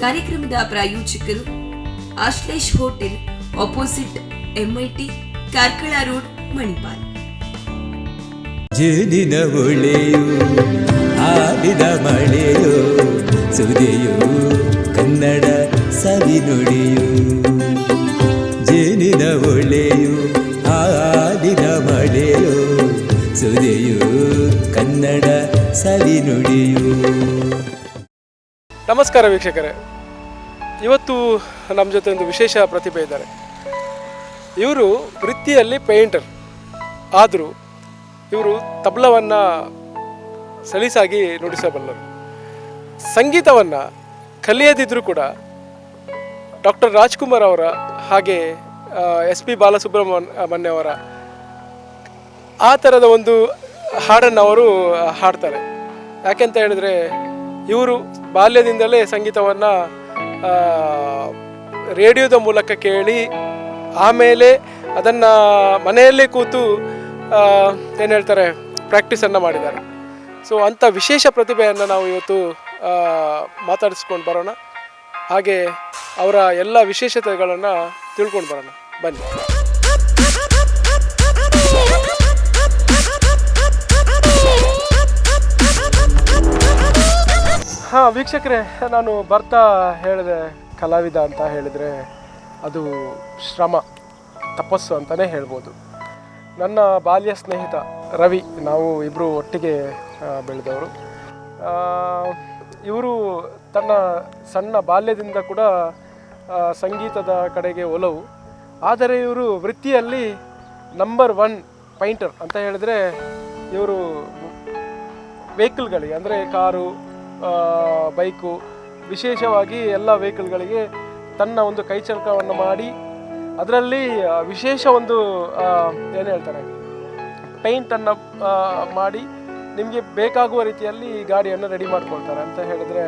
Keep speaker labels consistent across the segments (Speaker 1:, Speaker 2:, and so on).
Speaker 1: ಕಾರ್ಯಕ್ರಮದ ಪ್ರಾಯೋಜಕರು Ashlesh hotel, opposite MIT, Karkala road, Manipal.
Speaker 2: ಜೇನಿನ ಒಳೆಯು ಆಡಿದ ಮಳೆಯು ಸುದೆಯು ಕನ್ನಡ ಸವಿ ನುಡಿಯು. ಜೇನಿನ ಒಳೆಯು ಆಡಿದ ಮಳೆಯು ಸುದೆಯು ಕನ್ನಡ ಸವಿ ನುಡಿಯು.
Speaker 3: ನಮಸ್ಕಾರ ವೀಕ್ಷಕರೇ, ಇವತ್ತು ನಮ್ಮ ಜೊತೆ ಒಂದು ವಿಶೇಷ ಪ್ರತಿಭೆ ಇದ್ದಾರೆ. ಇವರು ವೃತ್ತಿಯಲ್ಲಿ ಪೇಂಟರ್ ಆದರೂ ಇವರು ತಬಲವನ್ನು ಸಲೀಸಾಗಿ ನುಡಿಸಬಲ್ಲರು. ಸಂಗೀತವನ್ನು ಕಲಿಯದಿದ್ದರೂ ಕೂಡ ಡಾಕ್ಟರ್ ರಾಜ್ಕುಮಾರ್ ಅವರ ಹಾಗೆ SP ಬಾಲಸುಬ್ರಹ್ಮಣ್ಯ ಅವರ ಆ ಥರದ ಒಂದು ಹಾಡನ್ನು ಅವರು ಹಾಡ್ತಾರೆ. ಯಾಕೆಂತ ಹೇಳಿದರೆ ಇವರು ಬಾಲ್ಯದಿಂದಲೇ ಸಂಗೀತವನ್ನು ರೇಡಿಯೋದ ಮೂಲಕ ಕೇಳಿ ಆಮೇಲೆ ಅದನ್ನು ಮನೆಯಲ್ಲೇ ಕೂತು ಏನು ಹೇಳ್ತಾರೆ ಪ್ರಾಕ್ಟೀಸನ್ನು ಮಾಡಿದ್ದಾರೆ. ಸೊ ಅಂಥ ವಿಶೇಷ ಪ್ರತಿಭೆಯನ್ನು ನಾವು ಇವತ್ತು ಮಾತಾಡಿಸ್ಕೊಂಡು ಬರೋಣ, ಹಾಗೆ ಅವರ ಎಲ್ಲ ವಿಶೇಷತೆಗಳನ್ನು ತಿಳ್ಕೊಂಡು ಬರೋಣ. ಬನ್ನಿ. ಹಾಂ ವೀಕ್ಷಕರೇ, ನಾನು ಬರ್ತಾ ಹೇಳಿದೆ ಕಲಾವಿದ ಅಂತ ಹೇಳಿದರೆ ಅದು ಶ್ರಮ, ತಪಸ್ಸು ಅಂತಲೇ ಹೇಳ್ಬೋದು. ನನ್ನ ಬಾಲ್ಯ ಸ್ನೇಹಿತ ರವಿ, ನಾವು ಇಬ್ಬರು ಒಟ್ಟಿಗೆ ಬೆಳೆದವರು. ಇವರು ತನ್ನ ಸಣ್ಣ ಬಾಲ್ಯದಿಂದ ಕೂಡ ಸಂಗೀತದ ಕಡೆಗೆ ಒಲವು. ಆದರೆ ಇವರು ವೃತ್ತಿಯಲ್ಲಿ ನಂಬರ್ 1 ಪೈಂಟರ್ ಅಂತ ಹೇಳಿದರೆ ಇವರು ವೆಹಿಕಲ್ಗಳಿಗೆ, ಅಂದರೆ ಕಾರು, ಬೈಕು, ವಿಶೇಷವಾಗಿ ಎಲ್ಲ ವೆಹಿಕಲ್ಗಳಿಗೆ ತನ್ನ ಒಂದು ಕೈಚಳಕವನ್ನು ಮಾಡಿ ಅದರಲ್ಲಿ ವಿಶೇಷ ಒಂದು ಏನು ಹೇಳ್ತಾರೆ ಪೇಂಟನ್ನು ಮಾಡಿ ನಿಮಗೆ ಬೇಕಾಗುವ ರೀತಿಯಲ್ಲಿ ಗಾಡಿಯನ್ನು ರೆಡಿ ಮಾಡ್ಕೊಳ್ತಾರೆ. ಅಂತ ಹೇಳಿದ್ರೆ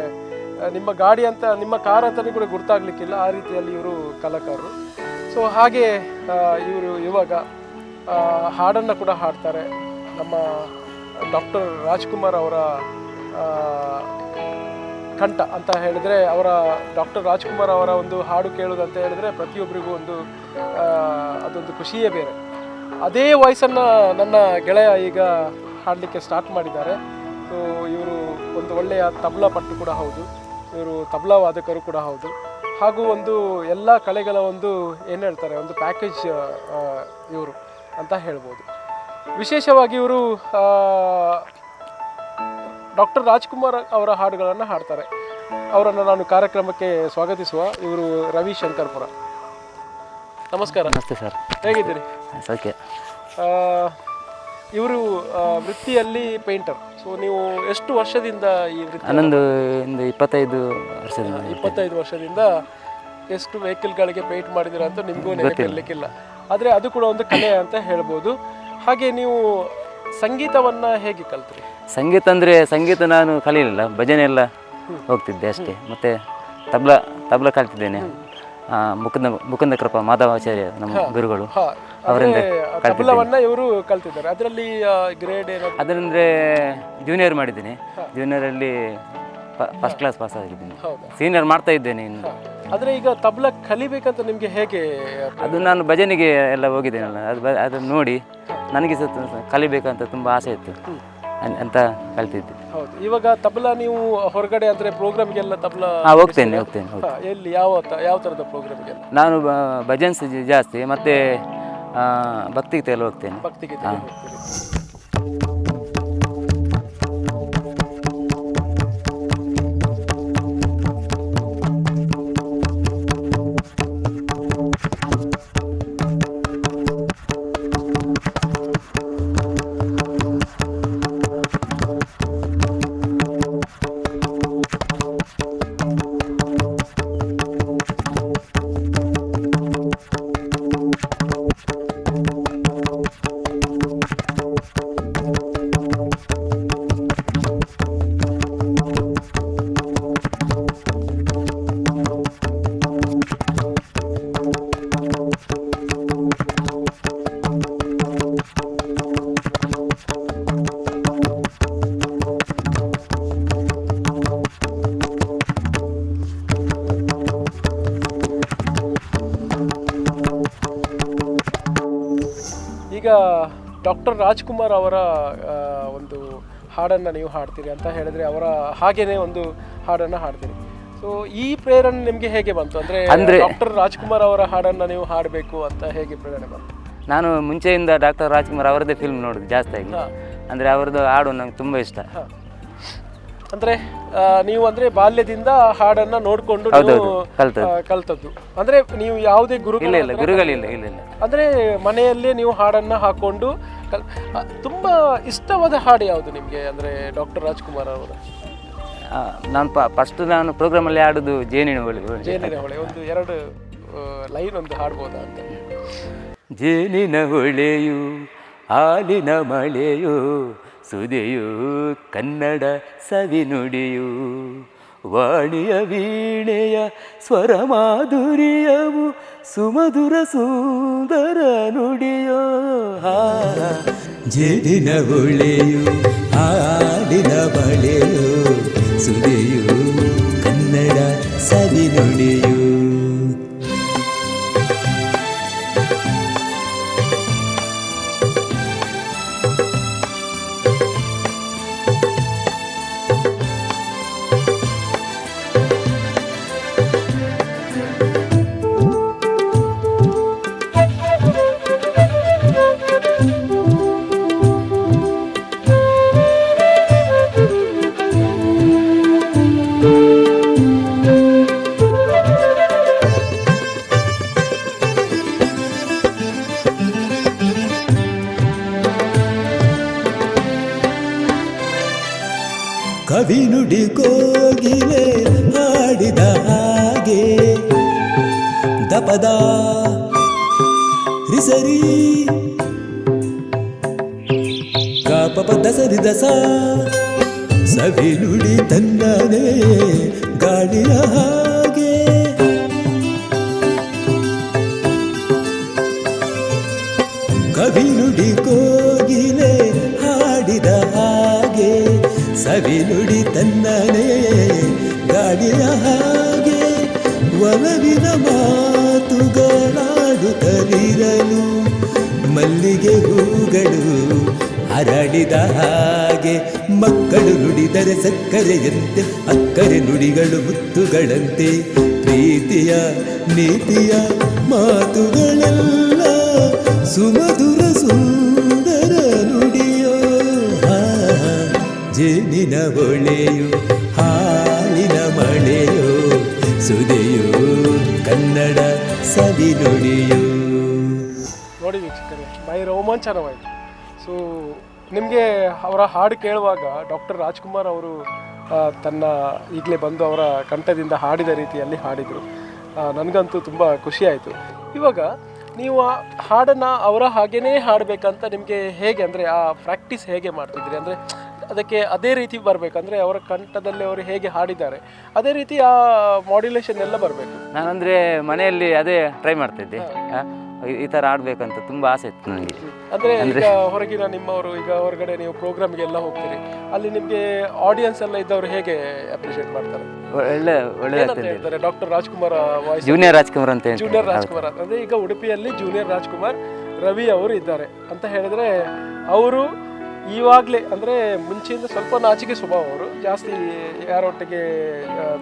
Speaker 3: ನಿಮ್ಮ ಗಾಡಿ ಅಂತ, ನಿಮ್ಮ ಕಾರ್ ಅಂತಲೇ ಕೂಡ ಗುರ್ತಾಗಲಿಕ್ಕಿಲ್ಲ, ಆ ರೀತಿಯಲ್ಲಿ ಇವರು ಕಲಾಕಾರರು. ಸೊ ಹಾಗೆ ಇವರು ಇವಾಗ ಹಾಡನ್ನು ಕೂಡ ಹಾಡ್ತಾರೆ. ನಮ್ಮ ಡಾಕ್ಟರ್ ರಾಜ್ಕುಮಾರ್ ಅವರ ಕಂಠ ಅಂತ ಹೇಳಿದರೆ, ಅವರ ಡಾಕ್ಟರ್ ರಾಜ್ಕುಮಾರ್ ಅವರ ಒಂದು ಹಾಡು ಕೇಳೋದಂತ ಹೇಳಿದರೆ ಪ್ರತಿಯೊಬ್ಬರಿಗೂ ಒಂದು ಅದೊಂದು ಖುಷಿಯೇ ಬೇರೆ. ಅದೇ ವಾಯ್ಸನ್ನು ನನ್ನ ಗೆಳೆಯ ಈಗ ಹಾಡಲಿಕ್ಕೆ ಸ್ಟಾರ್ಟ್ ಮಾಡಿದ್ದಾರೆ. ಸೊ ಇವರು ಒಂದು ಒಳ್ಳೆಯ ತಬಲಾ ಪಟ್ಟು ಕೂಡ ಹೌದು, ಇವರು ತಬಲಾ ವಾದಕರು ಕೂಡ ಹೌದು, ಹಾಗೂ ಒಂದು ಎಲ್ಲ ಕಲೆಗಳ ಒಂದು ಏನು ಹೇಳ್ತಾರೆ ಒಂದು ಪ್ಯಾಕೇಜ್ ಇವರು ಅಂತ ಹೇಳ್ಬೋದು. ವಿಶೇಷವಾಗಿ ಇವರು ಡಾಕ್ಟರ್ ರಾಜ್ಕುಮಾರ್ ಅವರ ಹಾಡುಗಳನ್ನು ಹಾಡ್ತಾರೆ. ಅವರನ್ನು ನಾನು ಕಾರ್ಯಕ್ರಮಕ್ಕೆ ಸ್ವಾಗತಿಸುವ. ಇವರು ರವಿ ಶಂಕರ್ಪುರ. ನಮಸ್ಕಾರ.
Speaker 4: ನಮಸ್ತೆ ಸರ್,
Speaker 3: ಹೇಗಿದ್ದೀರಿ?
Speaker 4: ಸೌಖ್ಯ.
Speaker 3: ಇವರು ವೃತ್ತಿಯಲ್ಲಿ ಪೇಂಟರ್. ಸೊ ನೀವು ಎಷ್ಟು ವರ್ಷದಿಂದ ಈ ವೃತ್ತಿ?
Speaker 4: ನಾನೊಂದು 25 ವರ್ಷದಿಂದ.
Speaker 3: 25 ವರ್ಷದಿಂದ ಎಷ್ಟು ವೆಹಿಕಲ್ಗಳಿಗೆ ಪೇಂಟ್ ಮಾಡಿದ್ದೀರಾ ಅಂತ ನಿಮಗೂ ನೆನಪಿರಲಿಕ್ಕಿಲ್ಲ. ಆದರೆ ಅದು ಕೂಡ ಒಂದು ಕಲೆ ಅಂತ ಹೇಳ್ಬೋದು. ಹಾಗೆ ನೀವು ಸಂಗೀತವನ್ನು ಹೇಗೆ ಕಲ್ತ್ರಿ?
Speaker 4: ಸಂಗೀತ ನಾನು ಕಲೀಲಿಲ್ಲ, ಭಜನೆ ಎಲ್ಲ ಹೋಗ್ತಿದ್ದೆ ಅಷ್ಟೇ. ಮತ್ತು ತಬಲ ಕಲ್ತಿದ್ದೇನೆ. ಮುಕುಂದ ಕೃಪಾ ಮಾಧವಾಚಾರ್ಯ ನಮ್ಮ ಗುರುಗಳು, ಅವರಿಂದ
Speaker 3: ತಬಲವನ್ನು ಇವರು ಕಲ್ತಿದ್ದಾರೆ. ಅದರಲ್ಲಿ ಗ್ರೇಡ್ ಏನು?
Speaker 4: ಅದರಂದರೆ ಜೂನಿಯರ್ ಮಾಡಿದ್ದೀನಿ. ಜೂನಿಯರಲ್ಲಿ ಫಸ್ಟ್ ಕ್ಲಾಸ್ ಪಾಸ್ ಆಗಿದ್ದೀನಿ. ಸೀನಿಯರ್ ಮಾಡ್ತಾ ಇದ್ದೇನೆ ಇನ್ನು.
Speaker 3: ಆದರೆ ಈಗ ತಬಲ ಕಲಿಬೇಕಂತ ನಿಮಗೆ ಹೇಗೆ?
Speaker 4: ಅದು ನಾನು ಭಜನೆಗೆ ಎಲ್ಲ ಹೋಗಿದ್ದೇನಲ್ಲ, ಅದನ್ನು ನೋಡಿ ನನಗೆ ಕಲಿಬೇಕಂತ ತುಂಬ ಆಸೆ ಇತ್ತು ಅಂತ ಕಲ್ತಿದ್ದೆ.
Speaker 3: ಹೌದು. ಇವಾಗ ತಬಲಾ ನೀವು ಹೊರಗಡೆ ಅಂದರೆ ಪ್ರೋಗ್ರಾಮ್ಗೆಲ್ಲ ತಬಲಾ?
Speaker 4: ಹೋಗ್ತೇನೆ.
Speaker 3: ಎಲ್ಲಿ, ಯಾವ ಥರದ ಪ್ರೋಗ್ರಾಮ್ಗೆಲ್ಲ?
Speaker 4: ನಾನು ಭಜನ್ಸ್ ಜಾಸ್ತಿ, ಮತ್ತು ಭಕ್ತಿಗೀತೆ ಎಲ್ಲ ಹೋಗ್ತೇನೆ.
Speaker 3: ಭಕ್ತಿಗೀತೆ ಈಗ ಡಾಕ್ಟರ್ ರಾಜ್ಕುಮಾರ್ ಅವರ ಒಂದು ಹಾಡನ್ನು ನೀವು ಹಾಡ್ತೀರಿ ಅಂತ ಹೇಳಿದ್ರೆ, ಅವರ ಹಾಗೇನೆ ಒಂದು ಹಾಡನ್ನು ಹಾಡ್ತೀರಿ. ಸೊ ಈ ಪ್ರೇರಣೆ ನಿಮಗೆ ಹೇಗೆ ಬಂತು? ಅಂದರೆ ಡಾಕ್ಟರ್ ರಾಜ್ಕುಮಾರ್ ಅವರ ಹಾಡನ್ನು ನೀವು ಹಾಡಬೇಕು ಅಂತ ಹೇಗೆ ಪ್ರೇರಣೆ ಬಂತು?
Speaker 4: ನಾನು ಮುಂಚೆಯಿಂದ ಡಾಕ್ಟರ್ ರಾಜ್ಕುಮಾರ್ ಅವರದ್ದೇ ಫಿಲ್ಮ್ ನೋಡೋದು ಜಾಸ್ತಿಯಾಗಿ. ಅಂದರೆ ಅವ್ರದ್ದು ಹಾಡು ನಂಗೆ ತುಂಬ ಇಷ್ಟ.
Speaker 3: ಅಂದರೆ ನೀವು ಅಂದರೆ ಬಾಲ್ಯದಿಂದ ಹಾಡನ್ನು ನೋಡಿಕೊಂಡು ಕಲ್ತದ್ದು. ಅಂದರೆ ನೀವು ಯಾವುದೇ
Speaker 4: ಗುರುಗಳಿಲ್ಲ.
Speaker 3: ಅಂದರೆ ಮನೆಯಲ್ಲೇ ನೀವು ಹಾಡನ್ನು ಹಾಕೊಂಡು ತುಂಬ ಇಷ್ಟವಾದ ಹಾಡು ಯಾವುದು ನಿಮಗೆ? ಅಂದರೆ ಡಾಕ್ಟರ್ ರಾಜ್ಕುಮಾರ್ ಅವರ
Speaker 4: ನಾನು ಪ್ರೋಗ್ರಾಮಲ್ಲಿ ಹಾಡೋದು ಜೇನಿನ ಹೊಳೆ.
Speaker 3: ಒಂದು 2 ಲೈನ್ ಒಂದು ಹಾಡ್ಬೋದಾ ಅಂತ?
Speaker 4: ಜೇನಿನ ಹೊಳೆಯು ಹಾಲಿನ ಮಳೆಯು ಸುದೆಯು ಕನ್ನಡ ಸವಿನುಡಿಯು ವಾಣಿಯ ವೀಣೆಯ ಸ್ವರ ಮಾಧುರ್ಯವು ಸುಮಧುರ ಸುಂದರ ನುಡಿಯೋ.
Speaker 2: ಜೇನಿನ ಹೊಳೆಯು ಹಾಲಿನ ಮಳೆಯು ಸುದೆಯು ಕನ್ನಡ ಸವಿನುಡಿಯು. ಕವಿ ನುಡಿ ಕೋಗಿಲೆ ಹಾಡಿದ ಹಾಗೆ ದಪದ ರಿಸರಿ ಕಾಪಪ ದಸರಿ ದಸ ಸವಿ ನುಡಿ ತನ್ನನೇ ಗಾಳಿಯ ಹಾಗೆ. ಕವಿ ನುಡಿ ಕೋಗಿಲೆ ಹಾಡಿದ ಹಾಗೆ ಸವಿ ನುಡಿ ತನ್ನನೇ ಗಾಳಿಯ ಹಾಗೆ. ಒಲವಿನ ಮಾತುಗಳಾಡುತ್ತಲಿರಲು ಮಲ್ಲಿಗೆ ಹೂಗಳು ಹರಡಿದ ಹಾಗೆ. ಮಕ್ಕಳು ನುಡಿದರೆ ಸಕ್ಕರೆಯಂತೆ ಅಕ್ಕರೆ ನುಡಿಗಳು ಮುತ್ತುಗಳಂತೆ. ಪ್ರೀತಿಯ ನೀತಿಯ ಮಾತುಗಳೆಲ್ಲ ಸುಮಧುರ ಸುಂದರ ನುಡಿಯೋ. ಜೇನಿನ ಹೊಳೆಯು ಹಾಲಿನ ಮಳೆಯೋ ಸುದೆಯೋ ಕನ್ನಡ ಸವಿ ನುಡಿಯೋ.
Speaker 3: ನೋಡಿ ವೀಕ್ಷಕರೇ, ಬಾಯಿ ರೋಮಾಂಚನವಾಯಿತು. ಸೊ ನಿಮಗೆ ಅವರ ಹಾಡು ಕೇಳುವಾಗ ಡಾಕ್ಟರ್ ರಾಜ್ಕುಮಾರ್ ಅವರು ತನ್ನ ಈಗಲೇ ಬಂದು ಅವರ ಕಂಠದಿಂದ ಹಾಡಿದ ರೀತಿಯಲ್ಲಿ ಹಾಡಿದರು. ನನಗಂತೂ ತುಂಬ ಖುಷಿಯಾಯಿತು. ಇವಾಗ ನೀವು ಆ ಹಾಡನ್ನು ಅವರ ಹಾಗೇ ಹಾಡಬೇಕಂತ ನಿಮಗೆ ಹೇಗೆ, ಅಂದರೆ ಆ ಪ್ರಾಕ್ಟೀಸ್ ಹೇಗೆ ಮಾಡ್ತಿದ್ರಿ? ಅಂದರೆ ಅದಕ್ಕೆ ಅದೇ ರೀತಿ ಬರಬೇಕಂದ್ರೆ ಅವರ ಕಂಠದಲ್ಲಿ ಅವರು ಹೇಗೆ ಹಾಡಿದ್ದಾರೆ ಅದೇ ರೀತಿ ಆ ಮಾಡ್ಯುಲೇಷನ್ ಎಲ್ಲ ಬರಬೇಕು.
Speaker 4: ನಾನಂದರೆ ಮನೆಯಲ್ಲಿ ಅದೇ ಟ್ರೈ ಮಾಡ್ತಿದ್ದೆ, ಈ ಥರ ಆಡಬೇಕಂತ ತುಂಬ ಆಸೆ ಇತ್ತು ನನಗೆ.
Speaker 3: ಅಂದರೆ ಈಗ ಹೊರಗಿನ ನಿಮ್ಮವರು ಈಗ ಹೊರಗಡೆ ನೀವು ಪ್ರೋಗ್ರಾಮ್ಗೆಲ್ಲ ಹೋಗ್ತೀರಿ, ಅಲ್ಲಿ ನಿಮಗೆ ಆಡಿಯನ್ಸ್ ಎಲ್ಲ ಇದ್ದವರು ಹೇಗೆ ಅಪ್ರಿಷಿಯೇಟ್ ಮಾಡ್ತಾರೆ?
Speaker 4: ಒಳ್ಳೆ
Speaker 3: ಹೇಳ್ತಾರೆ doctor Rajkumar voice,
Speaker 4: junior Rajkumar ಅಂತ.
Speaker 3: ಜೂನಿಯರ್ ರಾಜ್ಕುಮಾರ್ ಅಂದರೆ ಈಗ ಉಡುಪಿಯಲ್ಲಿ ಜೂನಿಯರ್ ರಾಜ್ಕುಮಾರ್ ರವಿ ಅವರು ಇದ್ದಾರೆ ಅಂತ ಹೇಳಿದ್ರೆ, ಅವರು ಇವಾಗಲೇ ಅಂದರೆ ಮುಂಚೆಯಿಂದ ಸ್ವಲ್ಪ ನಾಚಿಕೆ ಸ್ವಭಾವ, ಅವರು ಜಾಸ್ತಿ ಯಾರೊಟ್ಟಿಗೆ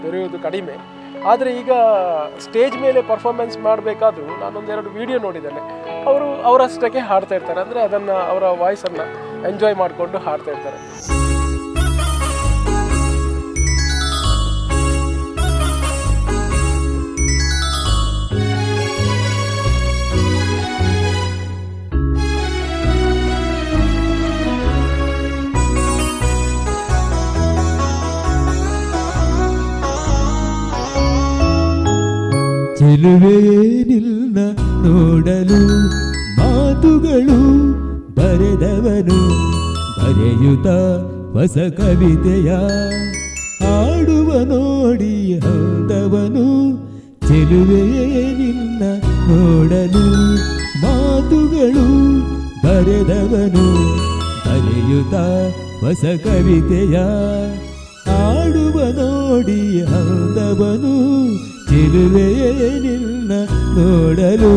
Speaker 3: ಬೆರೆಯುವುದು ಕಡಿಮೆ. ಆದರೆ ಈಗ ಸ್ಟೇಜ್ ಮೇಲೆ ಪರ್ಫಾರ್ಮೆನ್ಸ್ ಮಾಡಬೇಕಾದ್ರೂ ನಾನೊಂದೆರಡು ವಿಡಿಯೋ ನೋಡಿದ್ದೇನೆ, ಅವರು ಅವರಷ್ಟಕ್ಕೆ ಹಾಡ್ತಾ ಇರ್ತಾರೆ. ಅಂದರೆ ಅದನ್ನು ಅವರ ವಾಯ್ಸನ್ನು ಎಂಜಾಯ್ ಮಾಡಿಕೊಂಡು ಹಾಡ್ತಾ ಇರ್ತಾರೆ.
Speaker 2: ಚೆಲುವೆಯೇನಿಲ್ಲ ನೋಡಲು ಮಾತುಗಳು ಬರೆದವನು ಬರೆಯುತ್ತ ಹೊಸ ಕವಿತೆಯ ಹಾಡುವ ನೋಡಿ ಹೌದವನು. ಚೆಲುವೆಯೇನಿಲ್ಲ ನೋಡಲು ಮಾತುಗಳು ಬರೆದವನು ಬರೆಯುತ್ತ ಹೊಸ ಕವಿತೆಯ ಹಾಡುವ ನೋಡಿ ಹೌದವನು. ಚೆಲುವೆಯೇನಿಲ್ಲ ನೋಡಲು.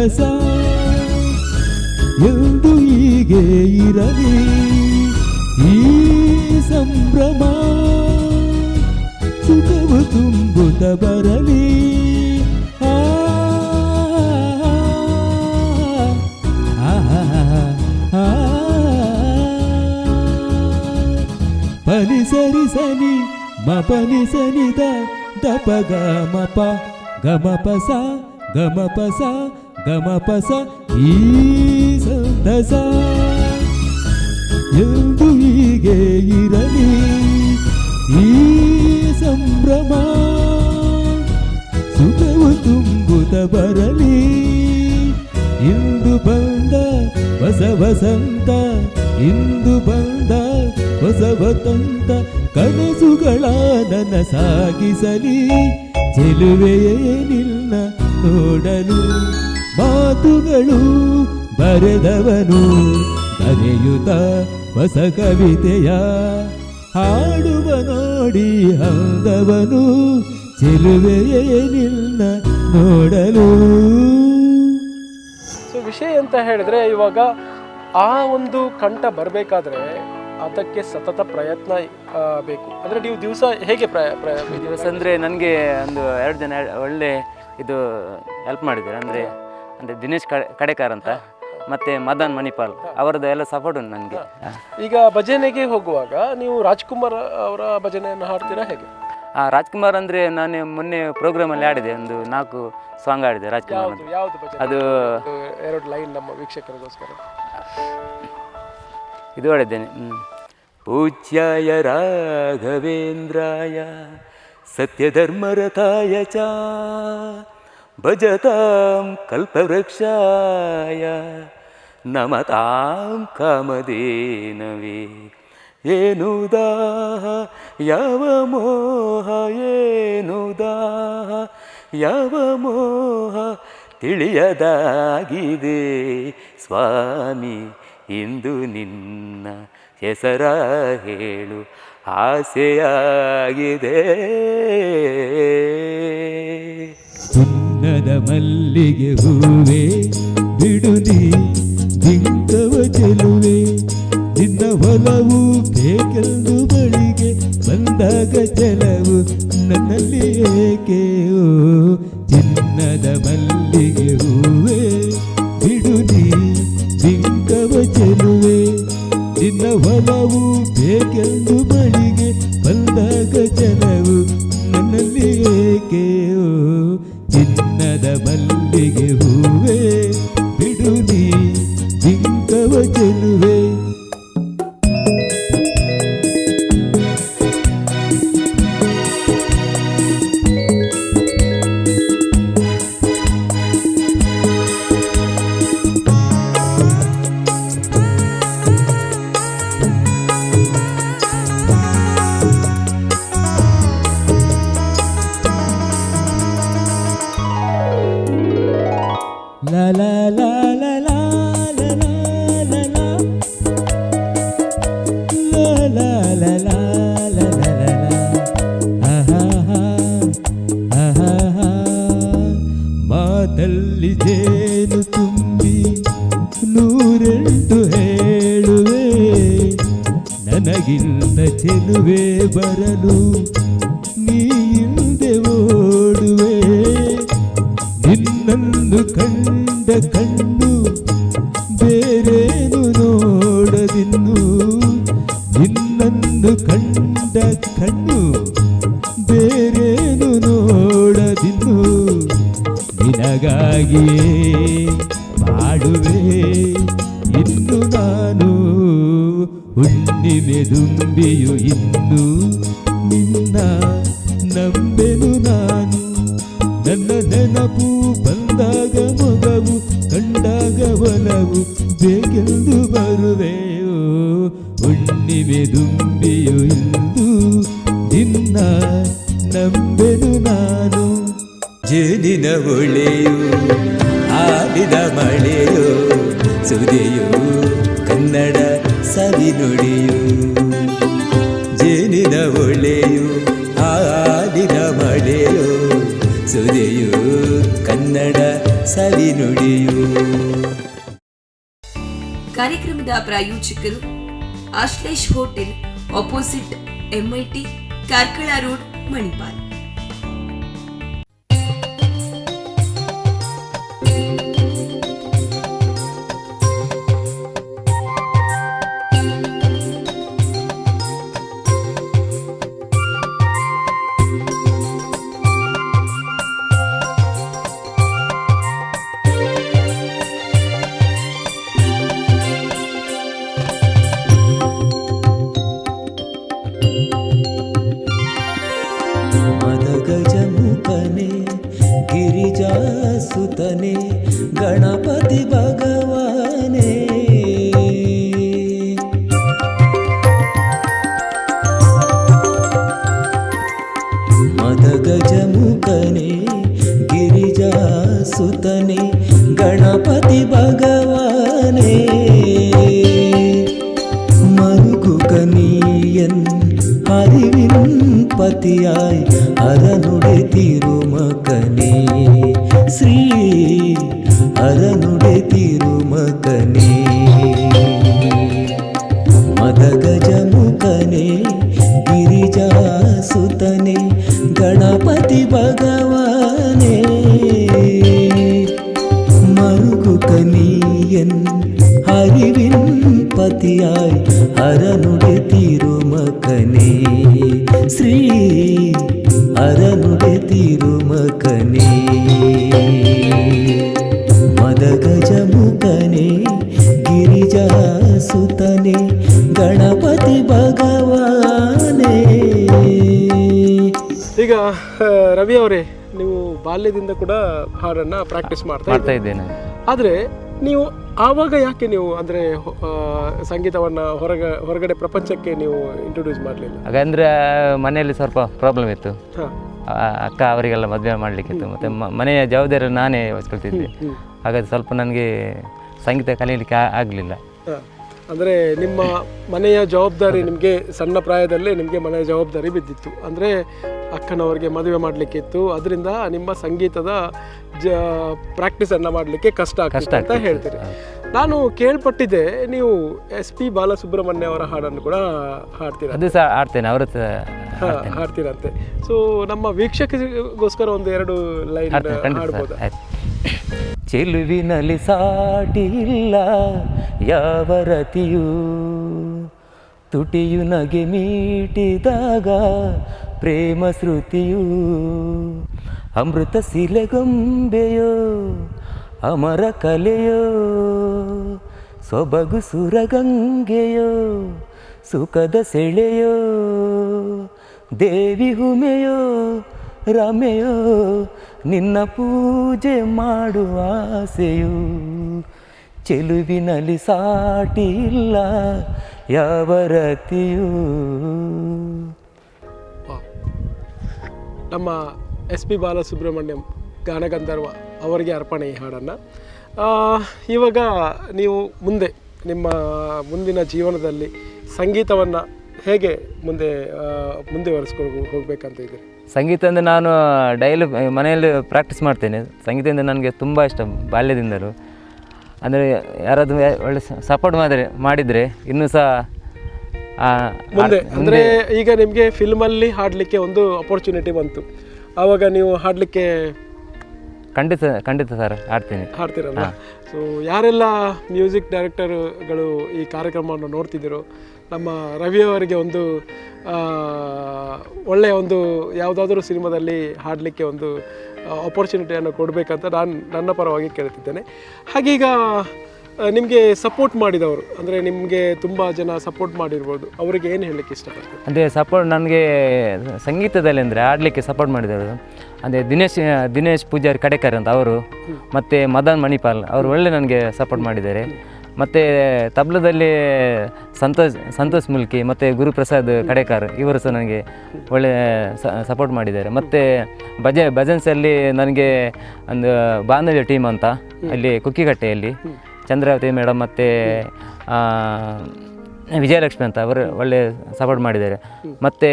Speaker 2: ಸಂತಸ ಎಂದು ಹೀಗೆ ಇರಲಿ ಈ ಸಂಭ್ರಮ ಸುಖವು ತುಂಬುತ್ತ ಬರಲಿ ಆ ಪನಿ ಸರಿ ಸನಿ ಮ ಪನಿ ಸನಿ ದಪ ಗಮಪ ಗಮಪಸ ಗಮಪಸ ಗಮಪಸ ಈ ಸಂತಸ ಎಂದು ಹೀಗೆ ಇರಲಿ ಈ ಸಂಭ್ರಮ ಸುಖವು ತುಂಬುತ್ತ ಬರಲಿ ಇಂದು ಬಂದ ಹೊಸ ವಸಂತ ಇಂದು ಬಂದ ಹೊಸ ವಸಂತ ಕನಸುಗಳ ನನಸಾಗಿಸಲಿ ಚೆಲುವೆಯೇ ನಿನ್ನ ನೋಡಲು ಮಾತುಗಳು ಬರೆದವನು ಬರೆಯುತ್ತ ಹೊಸ ಕವಿತೆಯ ಹಾಡುವ ನೋಡಿ ಹಂದವನು ಚೆಲುವೆಯೇ ನಿನ್ನ ನೋಡಲು.
Speaker 3: ಸೊ ವಿಷಯ ಅಂತ ಹೇಳಿದ್ರೆ ಇವಾಗ ಆ ಒಂದು ಕಂಠ ಬರಬೇಕಾದ್ರೆ ಅದಕ್ಕೆ ಸತತ ಪ್ರಯತ್ನ ಬೇಕು. ಅಂದರೆ ನೀವು ದಿವಸ ಹೇಗೆ
Speaker 4: ದಿವಸ ಅಂದರೆ ನನಗೆ ಒಂದು 2 ಜನ ಒಳ್ಳೆ ಇದು ಹೆಲ್ಪ್ ಮಾಡಿದ್ದಾರೆ. ಅಂದರೆ ದಿನೇಶ್ ಕಡೆಕಾರ್ ಅಂತ ಮತ್ತು ಮದನ್ ಮಣಿಪಾಲ್ ಅವರದ್ದು ಎಲ್ಲ ಸಪೋರ್ಟ್ ಉಂಟು ನನಗೆ.
Speaker 3: ಈಗ ಭಜನೆಗೆ ಹೋಗುವಾಗ ನೀವು ರಾಜ್ಕುಮಾರ್ ಅವರ ಭಜನೆಯನ್ನು ಹಾಡ್ತೀರಾ ಹೇಗೆ?
Speaker 4: ರಾಜ್ಕುಮಾರ್ ಅಂದರೆ ನಾನು ಮೊನ್ನೆ ಪ್ರೋಗ್ರಾಮಲ್ಲಿ ಆಡಿದೆ, ಒಂದು 4 ಸಾಂಗ್ ಆಡಿದೆ ರಾಜ್ಕುಮಾರ್.
Speaker 3: ಯಾವುದು ಭಜನೆ? ಅದು 2 ಲೈನ್ ನಮ್ಮ ವೀಕ್ಷಕರಿಗೋಸ್ಕರ.
Speaker 4: ಇದು ಆಡಿದ್ದೇನೆ. ಪೂಜ್ಯಾಯ ರಾಘವೇಂದ್ರಾಯ ಸತ್ಯಧರ್ಮರಥಾಯ ಚ ಭಜತಾಂ ಕಲ್ಪವೃಕ್ಷಾಯ ನಮತಾಂ ಕಾಮಧೇನವೇ. ಏನು ದಾಹ ಯಾವ ಮೋಹ ಏನು ದಾಹ ಯಾವ ಮೋಹ ತಿಳಿಯದಾಗಿದೆ ಸ್ವಾಮಿ ಇಂದು ನಿನ್ನ ಹೆಸರ ಹೇಳು ಆಸೆಯಾಗಿದೆ.
Speaker 2: ಸುಣ್ಣದ ಮಲ್ಲಿಗೆ ಹೂವೆ ಬಿಡುನಿ ದಿಂಗವ ಚೆಲುವೆ ನಿನ್ನ ಹೊಲವು ಬೇಕೆಂದು ಬಳಿಗೆ ಬಂದಾಗ ಚೆಲವು ನನ್ನಲ್ಲಿ ಏಕೆ ಓ ಚಿನ್ನದ ಮಲ್ಲಿಗೆ ಹೂವೆ ಬಿಡುನಿ ದಿಂಗವ ಚೆಲುವೆ ನಿನ್ನ ಹೊಲವು ಬೇಕೆಂದು ಬಳಿಗೆ ಬಂದಾಗ ಚೆಲವು ನನ್ನಲ್ಲಿ ಏಕೆ ಓ ಚಿನ್ನದ ಮಲ್ಲಿಗೆ ಹೂವೆ ಬಿಡುನಿ ದಿಂಗವ ಚೆಲುವೆ. La la la la la la la la la la la la la la ಮಾತಲ್ಲಿ ಜೇನು ತುಂಬಿ 108 ಹೇಳುವೆ ನನಗಿಂತ ಚೆಲುವೆ ಬರಲು ನೀ ಇಲ್ಲದೆ ಓಡುವೆ ನಿನ್ನನ್ನು ಕಂಡ ಕಣ್ಣು ಬೇರೇನು ನೋಡದಿನ್ನು ನಿನ್ನನ್ನು ಕಂಡ ಕಣ್ಣು ಬೇರೇನು ನೋಡದಿನ್ನು ನಿನಗಾಗಿಯೇ ಮಾಡುವೆ ಇನ್ನು ನಾನು ಹುಣ್ಣಿಮೆ ದುಂಬಿಯು ಇನ್ನು ನಿನ್ನ ನಂಬೆನು ನಾನು ನನ್ನ ನೆನಪು ಬಂದಾಗ ಮೊಗವು ಕಂಡಾಗ ಒಲವು ಬೇಕೆಂದು ಬರುವೆಯೋ ಹುಣ್ಣಿಮೆ ದುಂಬಿಯು ಇಂದು ನಿನ್ನ ನಂಬೆನು ನಾನು. ಜೇನಿನ ಒಳೆಯು ಆಡಿದ ಮಳೆಯು ಸುದೆಯು ಕನ್ನಡ ಸವಿನುಡಿಯು ಜೇನಿನ ಒಳೆಯು ಆಡಿದ ಮಳೆಯು ಸುದೆಯು ಕನ್ನಡ ಸವಿನುಡಿಯು
Speaker 1: ಕಾರ್ಯಕ್ರಮದ ಪ್ರಾಯೋಜಕರು Ashlesh hotel, opposite MIT, Karkala road, Manipal.
Speaker 2: ಗಜಮುಖನೆ ಗಿರಿಜಾಸುತನೆ ಗಣಪತಿ ಭಗವಾನೇ, ಮದ ಗಜಮುಖನೆ ಗಿರಿಜಾಸುತನೆ ಗಣಪತಿ ಭಗವಾನೇ, മറുകുകനീയൻ അറിവിൻ പതിയായി അരനുടെ തിരുമകനേ, ശ്രീ അരനുടെ തിരുമകനേ, മദഗജമുഖനേ ಗಿರಿಜಾಸುತನೇ ಗಣಪತಿ ಭಗವಾನೇ, മറുകുകനീയൻ അറിവിൻ പതിയായി അരനുടെ തിരുമകനേ, ശ്രീ അരനുടെ തിരുമകനേ, മദഗജമുഖനേ ಗಿರಿಜಾಸುತನೇ ಗಣಪತಿ ಭಗವಾನೇ.
Speaker 3: ಈಗ ರವಿ ಅವರೇ, ನೀವು ಬಾಲ್ಯದಿಂದ ಕೂಡ ಹಾಡನ್ನು ಪ್ರಾಕ್ಟೀಸ್ ಮಾಡ್ತಾ
Speaker 4: ಇದ್ದೇನೆ.
Speaker 3: ಆದರೆ ನೀವು ಆವಾಗ ಯಾಕೆ ನೀವು ಅಂದರೆ ಸಂಗೀತವನ್ನು ಹೊರಗಡೆ ಪ್ರಪಂಚಕ್ಕೆ ನೀವು ಇಂಟ್ರೊಡ್ಯೂಸ್ ಮಾಡಲಿಲ್ಲ?
Speaker 4: ಹಾಗಂದ್ರೆ ಮನೆಯಲ್ಲಿ ಸ್ವಲ್ಪ ಪ್ರಾಬ್ಲಮ್ ಇತ್ತು. ಅಕ್ಕ ಅವರಿಗೆಲ್ಲ ಮದುವೆ ಮಾಡಲಿಕ್ಕಿತ್ತು, ಮತ್ತು ಮನೆಯ ಜವಾಬ್ದಾರಿ ನಾನೇ ವಹಿಸ್ಕೊಳ್ತಿದ್ದೆ. ಹಾಗಾಗಿ ಸ್ವಲ್ಪ ನನಗೆ ಸಂಗೀತ ಕಲೀಲಿಕ್ಕೆ ಆಗಲಿಲ್ಲ.
Speaker 3: ಅಂದರೆ ನಿಮ್ಮ ಮನೆಯ ಜವಾಬ್ದಾರಿ ನಿಮಗೆ ಸಣ್ಣ ಪ್ರಾಯದಲ್ಲೇ ನಿಮಗೆ ಮನೆಯ ಜವಾಬ್ದಾರಿ ಬಿದ್ದಿತ್ತು, ಅಂದರೆ ಅಕ್ಕನವರಿಗೆ ಮದುವೆ ಮಾಡಲಿಕ್ಕಿತ್ತು. ಅದರಿಂದ ನಿಮ್ಮ ಸಂಗೀತದ ಪ್ರಾಕ್ಟೀಸನ್ನು ಮಾಡಲಿಕ್ಕೆ ಕಷ್ಟ ಆಗ್ತದೆ ಅಂತ ಹೇಳ್ತೀರಿ. ನಾನು ಕೇಳ್ಪಟ್ಟಿದ್ದೆ ನೀವು SP ಬಾಲಸುಬ್ರಹ್ಮಣ್ಯ ಅವರ ಹಾಡನ್ನು ಕೂಡ ಹಾಡ್ತೀರ.
Speaker 4: ಅದು ಸಹ ಹಾಡ್ತೇನೆ, ಅವರು
Speaker 3: ಹಾಡ್ತೀರಂತೆ. ಸೊ ನಮ್ಮ ವೀಕ್ಷಕರಿಗೋಸ್ಕರ ಒಂದು 2 ಲೈನ್ ಹಾಡ್ಬೋದಾ?
Speaker 4: ಚೆಲುವಿನಲ್ಲಿ ಸಾಟಿ ಇಲ್ಲ ಯಾವ ರತಿಯೂ, ತುಟಿಯು ನಗೆ ಮೀಟಿದಾಗ ಪ್ರೇಮ ಶ್ರುತಿಯು, ಅಮೃತ ಶಿಲೆಗೊಂಬೆಯೋ ಅಮರ ಕಲೆಯೋ, ಸೊಬಗು ಸುರಗಂಗೆಯೋ ಸುಖದ ಸೆಳೆಯೋ, ದೇವಿ ಹುಮೆಯೋ ರಮೆಯೋ ನಿನ್ನ ಪೂಜೆ ಮಾಡುವ ಆಸೆಯು, ಚೆಲುವಿನಲ್ಲಿ ಸಾಟಿ ಇಲ್ಲ ಯಾವ ರತಿಯೂ.
Speaker 3: ನಮ್ಮ SP ಬಾಲಸುಬ್ರಹ್ಮಣ್ಯಂ ಗಾನಗಂಧರ್ವ ಅವರಿಗೆ ಅರ್ಪಣೆ ಈ ಹಾಡನ್ನು. ಇವಾಗ ನೀವು ಮುಂದೆ ನಿಮ್ಮ ಮುಂದಿನ ಜೀವನದಲ್ಲಿ ಸಂಗೀತವನ್ನು ಹೇಗೆ ಮುಂದುವರಿಸ್ಕೊಂಡು ಹೋಗ್ಬೇಕಂತ ಇದೆ?
Speaker 4: ಸಂಗೀತ ಅಂದರೆ ನಾನು ಡೈಲಿ ಮನೆಯಲ್ಲಿ ಪ್ರಾಕ್ಟೀಸ್ ಮಾಡ್ತೇನೆ. ಸಂಗೀತ ಅಂದರೆ ನನಗೆ ತುಂಬ ಇಷ್ಟ ಬಾಲ್ಯದಿಂದಲೂ. ಅಂದರೆ ಯಾರಾದರೂ ಒಳ್ಳೆ ಸಪೋರ್ಟ್ ಮಾಡಿದರೆ ಇನ್ನೂ ಸಹ
Speaker 3: ಮುಂದೆ ಅಂದರೆ ಈಗ ನಿಮಗೆ ಫಿಲ್ಮಲ್ಲಿ ಹಾಡಲಿಕ್ಕೆ ಒಂದು ಅಪರ್ಚುನಿಟಿ ಬಂತು, ಆವಾಗ ನೀವು ಹಾಡಲಿಕ್ಕೆ
Speaker 4: ಖಂಡಿತ ಸರ್
Speaker 3: ಹಾಡ್ತೀರಲ್ಲ. ಸೊ ಯಾರೆಲ್ಲ ಮ್ಯೂಸಿಕ್ ಡೈರೆಕ್ಟರ್ಗಳು ಈ ಕಾರ್ಯಕ್ರಮವನ್ನು ನೋಡ್ತಿದ್ದೀರೋ, ನಮ್ಮ ರವಿಯವರಿಗೆ ಒಂದು ಒಳ್ಳೆಯ ಒಂದು ಯಾವುದಾದ್ರೂ ಸಿನಿಮಾದಲ್ಲಿ ಹಾಡಲಿಕ್ಕೆ ಒಂದು ಅಪರ್ಚುನಿಟಿಯನ್ನು ಕೊಡಬೇಕಂತ ನನ್ನ ಪರವಾಗಿ ಕೇಳ್ತಿದ್ದೇನೆ. ಹಾಗೀಗ ನಿಮಗೆ ಸಪೋರ್ಟ್ ಮಾಡಿದವರು, ಅಂದರೆ ನಿಮಗೆ ತುಂಬ ಜನ ಸಪೋರ್ಟ್ ಮಾಡಿರ್ಬೋದು, ಅವರಿಗೆ ಏನು ಹೇಳಲಿಕ್ಕೆ ಇಷ್ಟಪಡ್ತೀನಿ?
Speaker 4: ಅಂದರೆ ಸಪೋರ್ಟ್ ನನಗೆ ಸಂಗೀತದಲ್ಲಿ ಅಂದರೆ ಆಡಲಿಕ್ಕೆ ಸಪೋರ್ಟ್ ಮಾಡಿದವರು ಅಂದರೆ ದಿನೇಶ್ ಪೂಜಾರಿ ಕಡೆಕರ್ ಅಂತ ಅವರು, ಮತ್ತು ಮದನ್ ಮಣಿಪಾಲ್ ಅವರು ಒಳ್ಳೆ ನನಗೆ ಸಪೋರ್ಟ್ ಮಾಡಿದ್ದಾರೆ. ಮತ್ತು ತಬ್ಲದಲ್ಲಿ ಸಂತೋಷ್ ಮುಲ್ಕಿ ಮತ್ತು ಗುರುಪ್ರಸಾದ್ ಕಡೆಕರ್ ಇವರು ಸಹ ನನಗೆ ಒಳ್ಳೆ ಸಪೋರ್ಟ್ ಮಾಡಿದ್ದಾರೆ. ಮತ್ತು ಭಜನ್ಸಲ್ಲಿ ನನಗೆ ಒಂದು ಬಾಂಧವ್ಯ ಟೀಮ್ ಅಂತ ಅಲ್ಲಿ ಕುಕ್ಕಿಗಟ್ಟೆಯಲ್ಲಿ ಚಂದ್ರಾವತಿ ಮೇಡಮ್ ಮತ್ತು ವಿಜಯಲಕ್ಷ್ಮಿ ಅಂತ ಅವರು ಒಳ್ಳೆ ಸಪೋರ್ಟ್ ಮಾಡಿದ್ದಾರೆ. ಮತ್ತು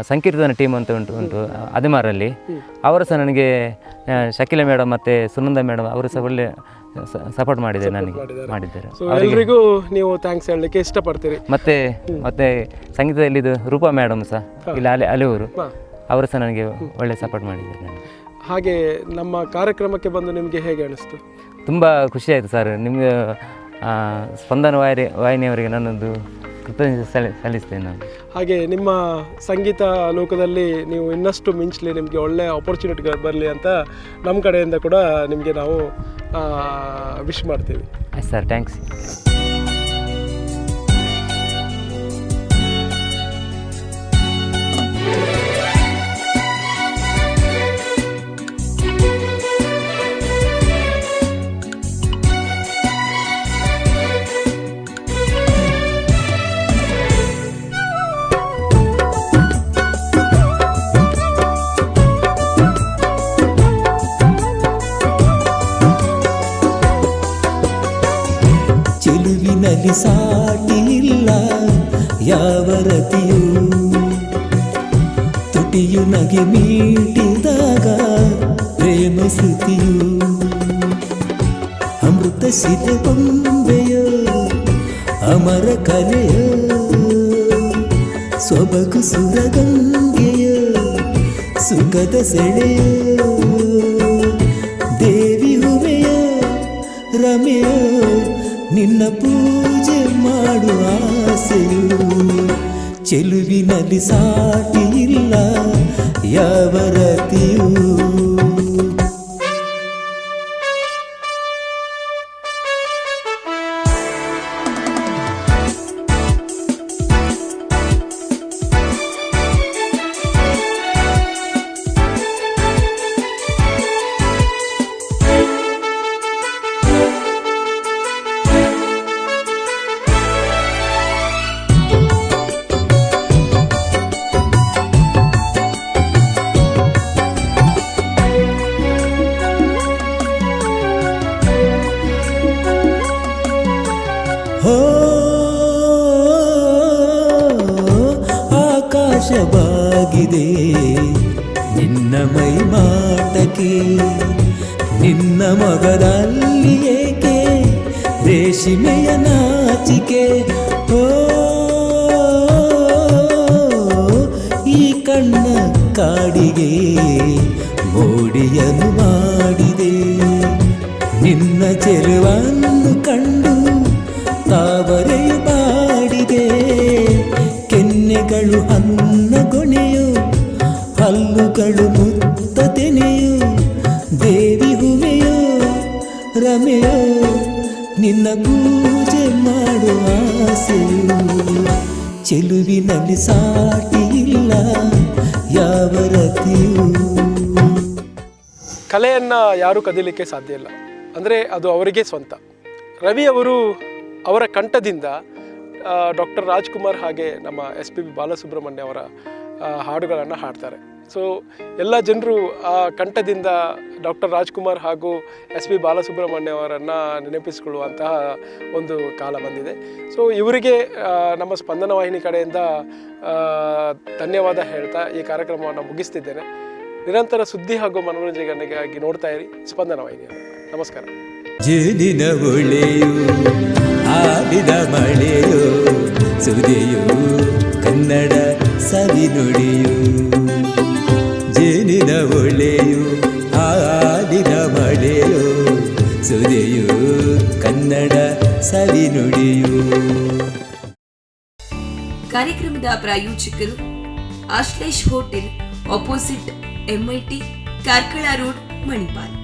Speaker 4: ಸಂಕೀರ್ತನ ಟೀಮ್ ಅಂತ ಉಂಟು ಅದಮಾರಲ್ಲಿ. ಅವರು ಸಹ ನನಗೆ ಶಕೀಲ ಮೇಡಮ್ ಮತ್ತು ಸುನಂದ ಮೇಡಮ್ ಅವರು ಸಹ ಒಳ್ಳೆ ಸಪೋರ್ಟ್ ಮಾಡಿದ್ದಾರೆ ನನಗೆ ಮಾಡಿದ್ದಾರೆ.
Speaker 3: ಎಲ್ಲರಿಗೂ ನೀವು ಥ್ಯಾಂಕ್ಸ್ ಹೇಳಲಿಕ್ಕೆ ಇಷ್ಟಪಡ್ತೀರಿ.
Speaker 4: ಮತ್ತೆ ಸಂಗೀತದಲ್ಲಿ ಇದು ರೂಪಾ ಮೇಡಮ್ ಸಹ ಇಲ್ಲಿ ಅಲೆಯೂರು, ಅವರು ಸಹ ನನಗೆ ಒಳ್ಳೆ ಸಪೋರ್ಟ್ ಮಾಡಿದ್ದಾರೆ ನನಗೆ.
Speaker 3: ಹಾಗೆ ನಮ್ಮ ಕಾರ್ಯಕ್ರಮಕ್ಕೆ ಬಂದು ನಿಮಗೆ ಹೇಗೆ ಅನಿಸ್ತು?
Speaker 4: ತುಂಬ ಖುಷಿ ಆಯಿತು ಸರ್. ನಿಮಗೆ ಸ್ಪಂದನ ವಾಹಿನಿಯವರಿಗೆ ನನ್ನೊಂದು ಕೃತಜ್ಞತೆ ಸಲ್ಲಿಸ್ತೇನೆ ನಾನು.
Speaker 3: ಹಾಗೆ ನಿಮ್ಮ ಸಂಗೀತ ಲೋಕದಲ್ಲಿ ನೀವು ಇನ್ನಷ್ಟು ಮಿಂಚಲಿ, ನಿಮಗೆ ಒಳ್ಳೆಯ ಆಪರ್ಚುನಿಟಿಗಳು ಬರಲಿ ಅಂತ ನಮ್ಮ ಕಡೆಯಿಂದ ಕೂಡ ನಿಮಗೆ ನಾವು ವಿಶ್ ಮಾಡ್ತೀವಿ.
Speaker 4: ಆಯ್ತು ಸರ್, ಥ್ಯಾಂಕ್ಸ್.
Speaker 2: ಚೆಲುವಿನಲ್ಲಿ ಸಾಟಿ ಇಲ್ಲ ಯಾವ ರತಿಯೂ, ತುಟಿಯು ನಗೆ ಮೀಟಿದಾಗ ಪ್ರೇಮ ಶ್ರುತಿಯು, ಅಮೃತ ಸಿರೆ ಬೊಂಬೆಯೋ ಅಮರ ಕಲೆಯೋ, ಸೊಬಗು ಸುರಗಂಗೆಯೋ ಸುಖದ ಸೆಳೆಯೋ, ದೇವಿ ಹುಮೆಯೋ ರಮೆಯೋ ನಿನ್ನ ಪೂಜೆ ಮಾಡುವ ಆಸೆಯು, ಚೆಲುವಿನಲ್ಲಿ ಸಾಟಿ ಇಲ್ಲ ಯಾವ ರತಿಯೂ. ಆಕಾಶವಾಗಿದೆ ನಿನ್ನ ಮೈ ಮಾಟಕ್ಕೆ, ನಿನ್ನ ಮಗದಲ್ಲಿ ಏಕೆ ರೇಷ್ಮೆಯ ನಾಚಿಕೆ, ಈ ಕಣ್ಣ ಕಾಡಿಗೆ ಮೋಡಿಯನ್ನು ಮಾಡಿದೆ, ನಿನ್ನ ಚೆಲುವನ್ನು ಕಂಡು ತಾವರೆಯು ಬಾಡಿದೆ, ಕೆನ್ನೆಗಳು ಅನ್ನಗೊನೆಯು ಹಲ್ಲುಗಳು ಮುತ್ತ ತೆನೆಯು, ದೇವಿ ಹುಮೆಯೋ ರಮೆಯೋ ನಿನ್ನ ಪೂಜೆ ಮಾಡುವ ಆಸೆಯು, ಚೆಲುವಿನಲ್ಲಿ ಸಾಟಿ ಇಲ್ಲ ಯಾವ ರತಿಯೂ.
Speaker 3: ಕಲೆಯನ್ನು ಯಾರೂ ಕದೀಲಿಕ್ಕೆ ಸಾಧ್ಯ ಇಲ್ಲ, ಅಂದರೆ ಅದು ಅವರಿಗೆ ಸ್ವಂತ. ರವಿ ಅವರು ಅವರ ಕಂಠದಿಂದ ಡಾಕ್ಟರ್ ರಾಜ್ಕುಮಾರ್ ಹಾಗೆ ನಮ್ಮ SPB ಬಾಲಸುಬ್ರಹ್ಮಣ್ಯ ಅವರ ಹಾಡುಗಳನ್ನು ಹಾಡ್ತಾರೆ. ಸೊ ಎಲ್ಲ ಜನರು ಆ ಕಂಠದಿಂದ ಡಾಕ್ಟರ್ ರಾಜ್ಕುಮಾರ್ ಹಾಗೂ SPB ಬಾಲಸುಬ್ರಹ್ಮಣ್ಯ ಅವರನ್ನು ನೆನಪಿಸಿಕೊಳ್ಳುವಂತಹ ಒಂದು ಕಾಲ ಬಂದಿದೆ. ಸೊ ಇವರಿಗೆ ನಮ್ಮ ಸ್ಪಂದನ ವಾಹಿನಿ ಕಡೆಯಿಂದ ಧನ್ಯವಾದ ಹೇಳ್ತಾ ಈ ಕಾರ್ಯಕ್ರಮವನ್ನು ಮುಗಿಸ್ತಿದ್ದೇನೆ. ನಿರಂತರ ಸುದ್ದಿ ಹಾಗೂ ಮನೋರಂಜನೆಗಾಗಿ ನೋಡ್ತಾ ಇರಿ ಸ್ಪಂದನ ವಾಹಿನಿಯನ್ನು. ನಮಸ್ಕಾರ.
Speaker 2: ಜೇನಿನ ಒಳೆಯು ಆಡಿದ ಮಳೆಯು ಸುದೆಯು ಕನ್ನಡ ಸವಿನುಡಿಯು, ಜೇನಿನ ಒಳೆಯು ಆಡಿದ ಮಳೆಯು ಸುದೆಯು ಕನ್ನಡ ಸವಿನುಡಿಯು.
Speaker 1: ಕಾರ್ಯಕ್ರಮದ ಪ್ರಾಯೋಜಕರು Ashlesh hotel, opposite MIT, Karkala road, Manipal.